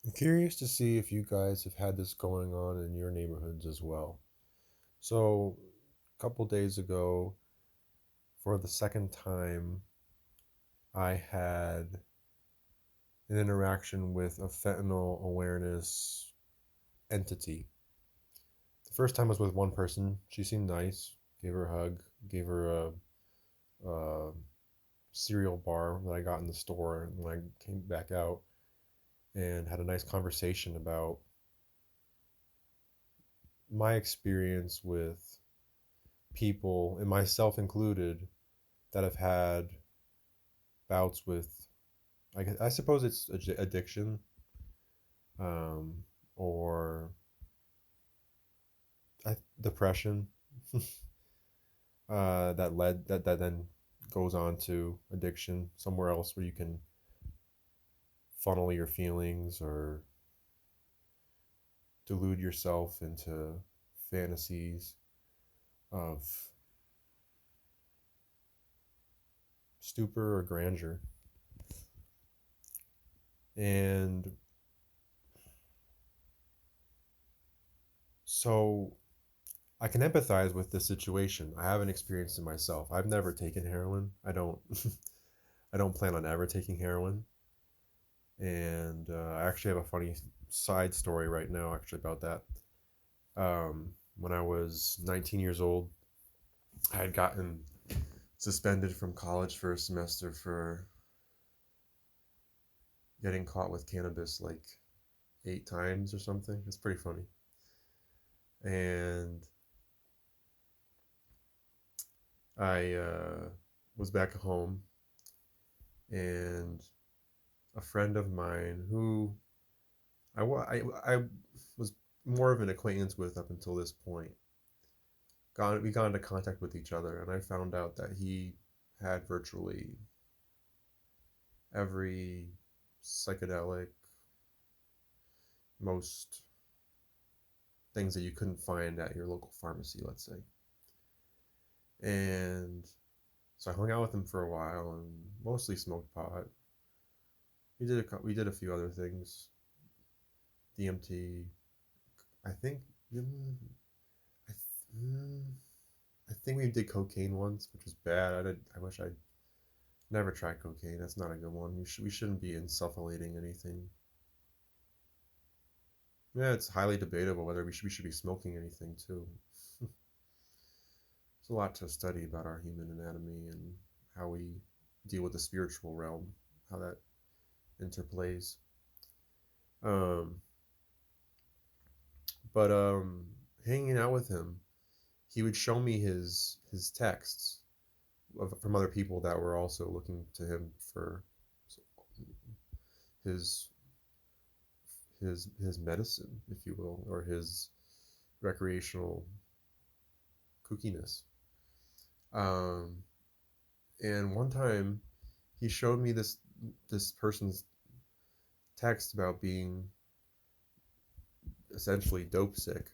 I'm curious to see if you guys have had this going on in your neighborhoods as well. So, a couple days ago, for the second time, I had an interaction with a fentanyl awareness entity. The first time was with one person. She seemed nice. Gave her a hug. Gave her a cereal bar that I got in the store when I came back out, and had a nice conversation about my experience with people, and myself included, that have had bouts with, I suppose it's addiction, um, or depression, that then goes on to addiction somewhere else where you can funnel your feelings or delude yourself into fantasies of stupor or grandeur. And so I can empathize with this situation. I haven't experienced it myself. I've never taken heroin. I don't I don't plan on ever taking heroin. And I actually have a funny side story right now actually about that. When I was 19 years old, I had gotten suspended from college for a semester for getting caught with cannabis like 8 times or something. It's pretty funny. And I was back home, and a friend of mine who I was more of an acquaintance with up until this point. We got into contact with each other, and I found out that he had virtually every psychedelic, most things that you couldn't find at your local pharmacy, let's say. And so I hung out with him for a while and mostly smoked pot. We did a few other things, DMT. I think mm, I, mm, I think we did cocaine once, which was bad. I wish I'd never tried cocaine. That's not a good one. We shouldn't be insufflating anything. Yeah, it's highly debatable whether we should be smoking anything too. There's a lot to study about our human anatomy and how we deal with the spiritual realm, how that interplays. Um, but hanging out with him, he would show me his texts from other people that were also looking to him for his his medicine, if you will, or his recreational kookiness. Um, and one time, he showed me this person's text about being essentially dope sick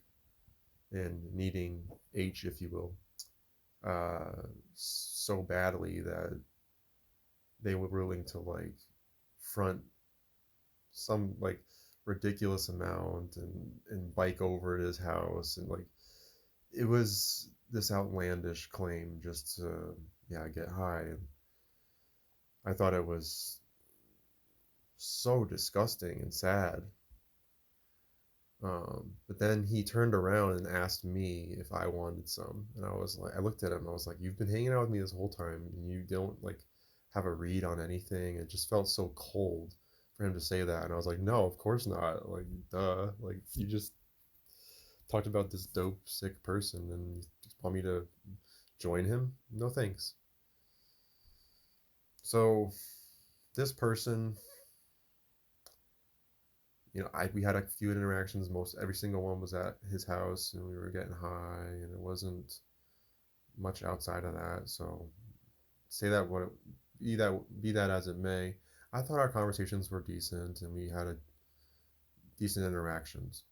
and needing H, if you will, so badly that they were willing to like front some like ridiculous amount and bike over to his house, and like it was this outlandish claim just to, yeah, get high. And I thought it was so disgusting and sad. But then he turned around and asked me if I wanted some, and I looked at him and I was like, "You've been hanging out with me this whole time, and you don't like have a read on anything." It just felt so cold for him to say that, and I was like, "No, of course not. Like, duh. Like, you just talked about this dope sick person, and you just want me to join him? No thanks." So this person, we had a few interactions. Most every single one was at his house, and we were getting high, and it wasn't much outside of that. So say that what it, be that as it may, I thought our conversations were decent, and we had a decent interactions.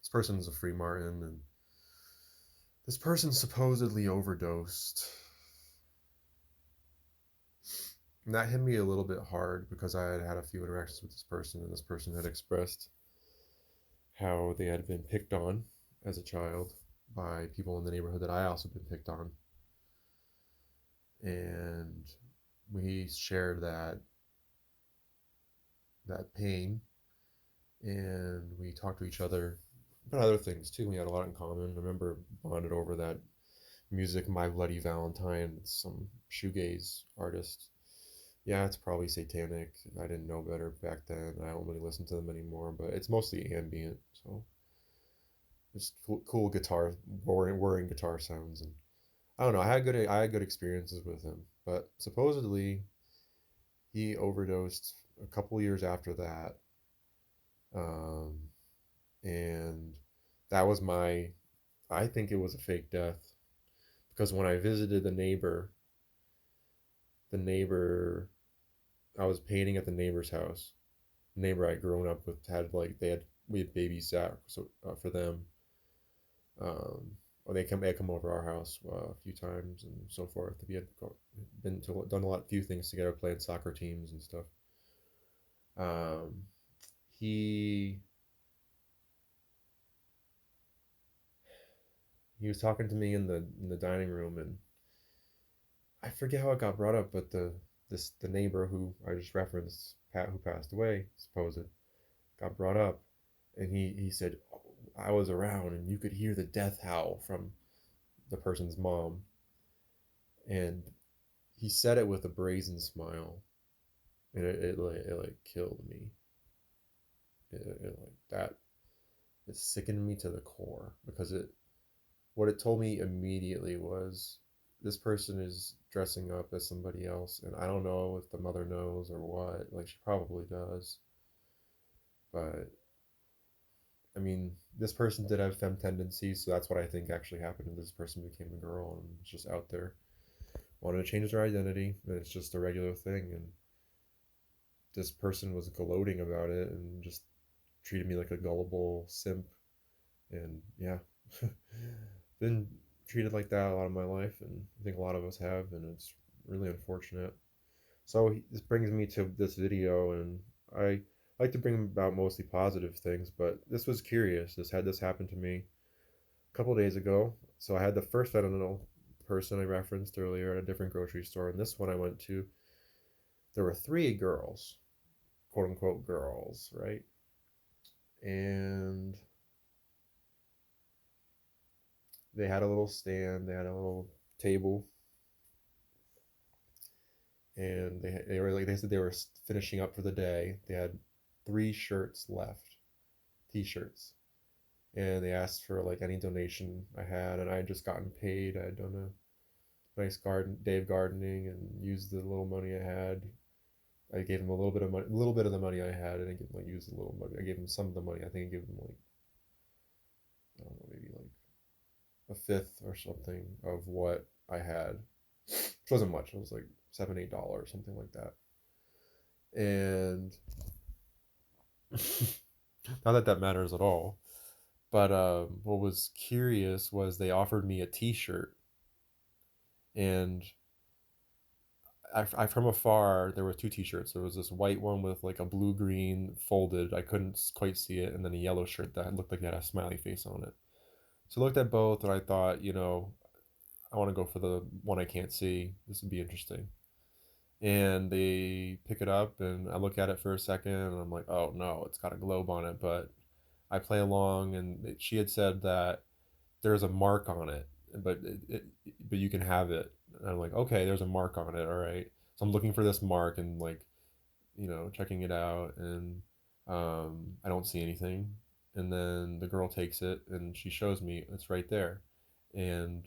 This person's a free martin, and this person supposedly overdosed. And that hit me a little bit hard because I had had a few interactions with this person, and this person had expressed how they had been picked on as a child by people in the neighborhood that I also been picked on. And we shared that pain, and we talked to each other about other things too. We had a lot in common. I remember bonded over that music, My Bloody Valentine, some shoegaze artist. Yeah, it's probably satanic. I didn't know better back then. I don't really listen to them anymore, but it's mostly ambient. So just cool guitar, whirring guitar sounds, and I don't know. I had good experiences with him, but supposedly he overdosed a couple years after that, um, and that was my. I think it was a fake death because when I visited the neighbor, I was painting at the neighbor's house. The neighbor I'd grown up with had like we had babysat for them. Or they come over our house a few times and so forth. We had done a few things together, playing soccer teams and stuff. Um, he he was talking to me in the dining room, and I forget how it got brought up, but the neighbor who I just referenced, Pat, who passed away, supposed, got brought up, and he said, "Oh, I was around, and you could hear the death howl from the person's mom," and he said it with a brazen smile, and it killed me. It like that. It sickened me to the core because it what it told me immediately was this person is dressing up as somebody else, and I don't know if the mother knows or what. Like, she probably does, but I mean, this person did have femme tendencies, so that's what I think actually happened. And this person became a girl and was just out there, wanted to change their identity, and it's just a regular thing. And this person was gloating about it and just treated me like a gullible simp. And yeah, been treated like that a lot of my life, and I think a lot of us have, and it's really unfortunate. So this brings me to this video, and I like to bring about mostly positive things, but this was curious. This happened to me a couple days ago. So I had the first fentanyl person I referenced earlier at a different grocery store, and this one I went to, there were three girls, quote unquote girls, right? And they had a little stand, they had a little table, and they said they were finishing up for the day. They had three shirts left, t-shirts, and they asked for like any donation I had, and I had just gotten paid. I had done a nice day of gardening and used the little money I had. I gave them a little bit of money, a little bit of the money I had. I didn't like use a little money. I gave them some of the money. I think I gave them like, I don't know, maybe like a fifth or something of what I had, which wasn't much. It was like $7, $8, something like that. And not that that matters at all. But what was curious was they offered me a T-shirt, and from afar there were two T-shirts. There was this white one with like a blue-green folded. I couldn't quite see it, and then a yellow shirt that looked like it had a smiley face on it. So I looked at both, and I thought, I want to go for the one I can't see. This would be interesting. And they pick it up, and I look at it for a second, and I'm like, oh no, it's got a globe on it. But I play along, and she had said that there's a mark on it, but but you can have it. And I'm like, okay, there's a mark on it, all right. So I'm looking for this mark and like, checking it out, and I don't see anything. And then the girl takes it and she shows me it's right there, and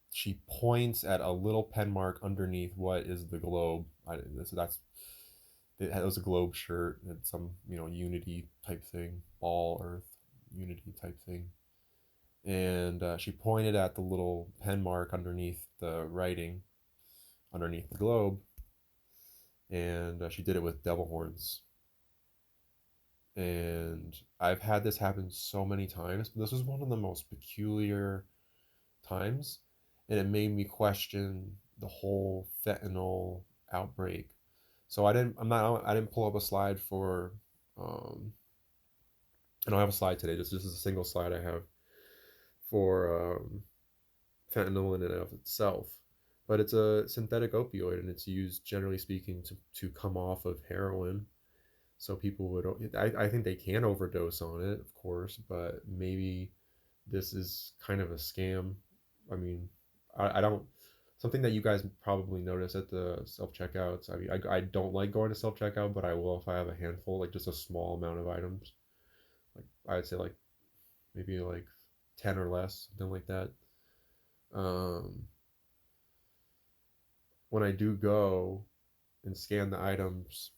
she points at a little pen mark underneath what is the globe. That's it was a globe shirt and some unity type thing, ball earth unity type thing, and she pointed at the little pen mark underneath the writing underneath the globe, and she did it with devil horns. And I've had this happen so many times, but this was one of the most peculiar times, and it made me question the whole fentanyl outbreak. So I didn't pull up a slide for um, I don't have a slide today. This is a single slide I have for fentanyl in and of itself. But it's a synthetic opioid, and it's used, generally speaking, to come off of heroin. So people would, I think they can overdose on it, of course, but maybe this is kind of a scam. I mean, I don't, something that you guys probably notice at the self checkouts. I mean, I don't like going to self checkout, but I will if I have a handful, like just a small amount of items. Like I'd say like maybe like 10 or less, something like that. Um, when I do go and scan the items,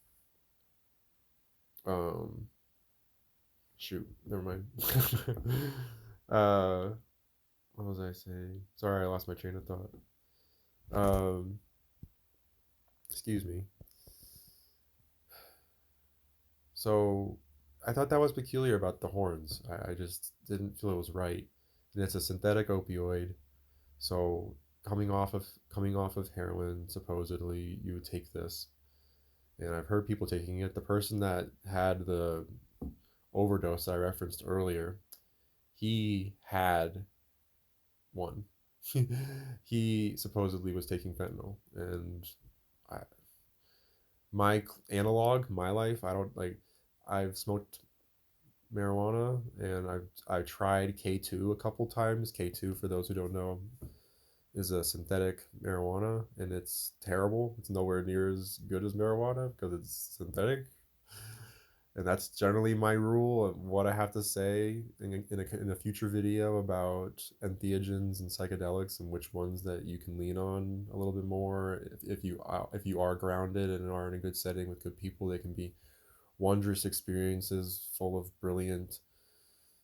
um, shoot, never mind. uh, what was I saying? Sorry, I lost my train of thought. Um, excuse me. So I thought that was peculiar about the horns. I just didn't feel it was right. And it's a synthetic opioid, so coming off of heroin, supposedly you would take this. And I've heard people taking it. The person that had the overdose I referenced earlier, he had one. He supposedly was taking fentanyl, and I, my analog, my life, I don't like. I've smoked marijuana, and I tried K2 a couple times. K2, for those who don't know, is a synthetic marijuana, and it's terrible. It's nowhere near as good as marijuana because it's synthetic. And that's generally my rule of what I have to say in a future video about entheogens and psychedelics and which ones that you can lean on a little bit more. If you are grounded and are in a good setting with good people, they can be wondrous experiences full of brilliant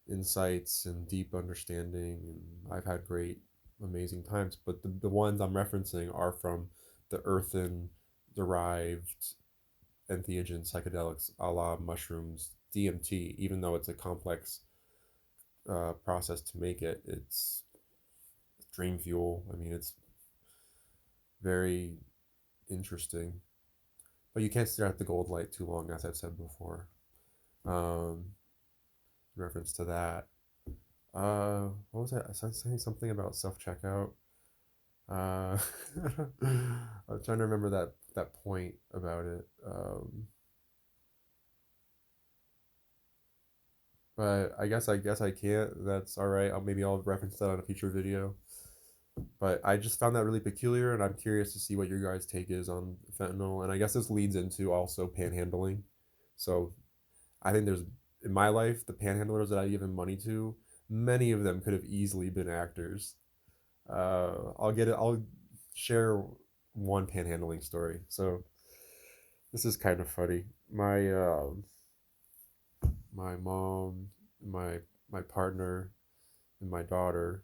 insights and deep understanding. And I've had great, amazing times. But the ones I'm referencing are from the earthen derived entheogen psychedelics, a la mushrooms, DMT. Even though it's a complex process to make it, it's dream fuel. I mean, it's very interesting. But you can't stare at the gold light too long, as I've said before. Um, in reference to that. What was that? I was saying something about self checkout. Uh, I'm trying to remember that point about it. But I guess I can't. That's all right. Maybe I'll reference that on a future video. But I just found that really peculiar, and I'm curious to see what your guys' take is on fentanyl. And I guess this leads into also panhandling. So I think there's, in my life, the panhandlers that I've given money to, many of them could have easily been actors. I'll share one panhandling story. So this is kind of funny. My mom, my my partner, and my daughter,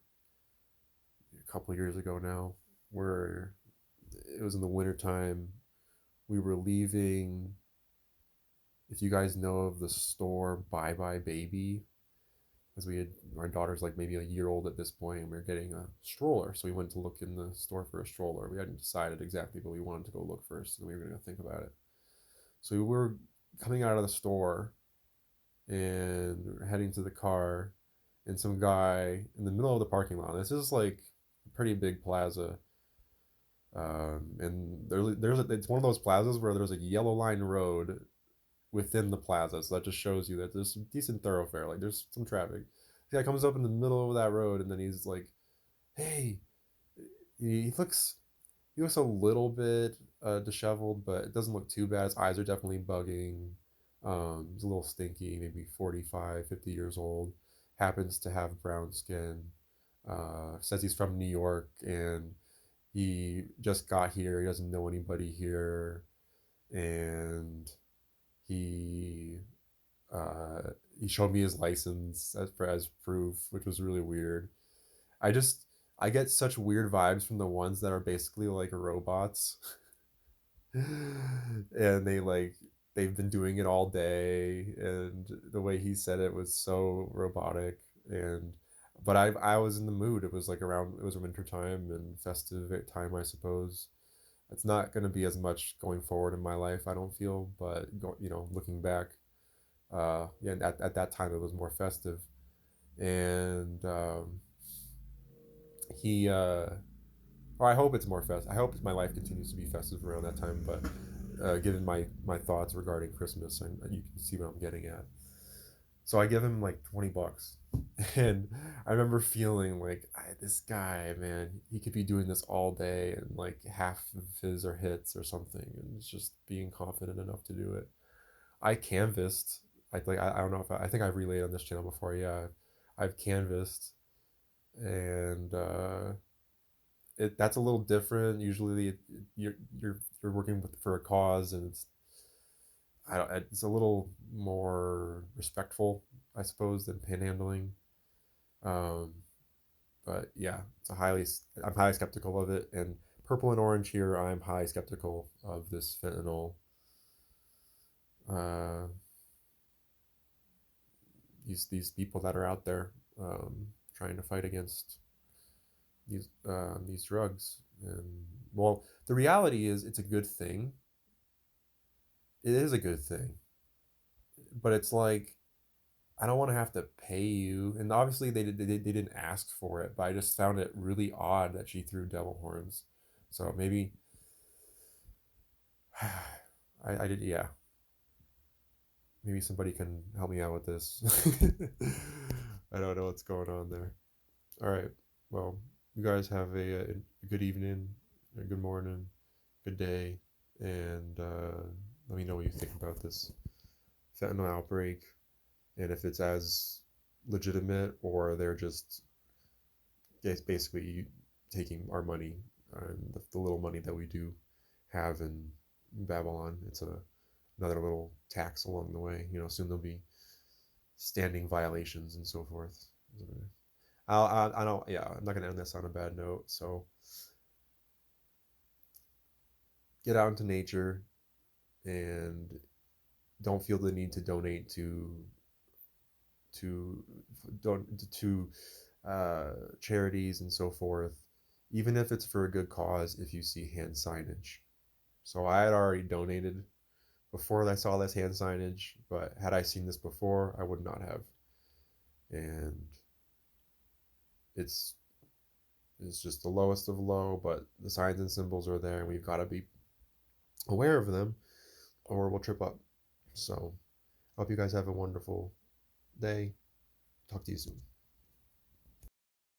a couple years ago now, were it was in the wintertime. We were leaving. If you guys know of the store Bye Bye Baby, as we had, our daughter's like maybe a year old at this point, and we were getting a stroller. So we went to look in the store for a stroller. We hadn't decided exactly, but we wanted to go look first, and we were going to think about it. So we were coming out of the store and heading to the car, and some guy in the middle of the parking lot. This is like a pretty big plaza, and it's one of those plazas where there's a yellow line road within the plaza, so that just shows you that there's some decent thoroughfare. Like there's some traffic. The guy comes up in the middle of that road, and then he's like, "Hey," he looks a little bit disheveled, but it doesn't look too bad. His eyes are definitely bugging. He's a little stinky, maybe 45, 50 years old. Happens to have brown skin. Says he's from New York, and he just got here. He doesn't know anybody here, and he uh, he showed me his license as proof, which was really weird. I just I get such weird vibes from the ones that are basically like robots, and they've been doing it all day, and the way he said it was so robotic. And but I was in the mood. It was winter time and festive time, I suppose. It's not going to be as much going forward in my life, I don't feel, but looking back, Yeah, at that time it was more festive, and he or I hope it's more festive. I hope my life continues to be festive around that time. But given my thoughts regarding Christmas, and you can see what I'm getting at. So I give him like $20, and I remember feeling like this guy, man, he could be doing this all day, and like half of his are hits or something, and it's just being confident enough to do it. I canvassed. I don't know if I think I've relayed on this channel before. Yeah, I've canvassed, and that's a little different. Usually, you're working for a cause, and it's a little more respectful, I suppose, than panhandling. Um, but yeah, I'm highly skeptical of it. And purple and orange here, I'm highly skeptical of this fentanyl. Uh, these people that are out there trying to fight against these drugs. And well, the reality is, it's a good thing. It is a good thing, but it's like I don't want to have to pay you. And obviously, they didn't ask for it, but I just found it really odd that she threw devil horns. So maybe I did, yeah. Maybe somebody can help me out with this. I don't know what's going on there. All right. Well, you guys have a good evening, a good morning, good day, and let me know what you think about this fentanyl outbreak, and if it's as legitimate or they're just basically taking our money and the little money that we do have in Babylon. It's another little tax along the way. Soon there'll be standing violations and so forth. I don't. Yeah, I'm not gonna end this on a bad note. So get out into nature and don't feel the need to donate to to charities and so forth, even if it's for a good cause. If you see hand signage, so I had already donated before I saw this hand signage, but had I seen this before, I would not have. And it's it's just the lowest of low, but the signs and symbols are there, and we've got to be aware of them, or we'll trip up. So, hope you guys have a wonderful day. Talk to you soon.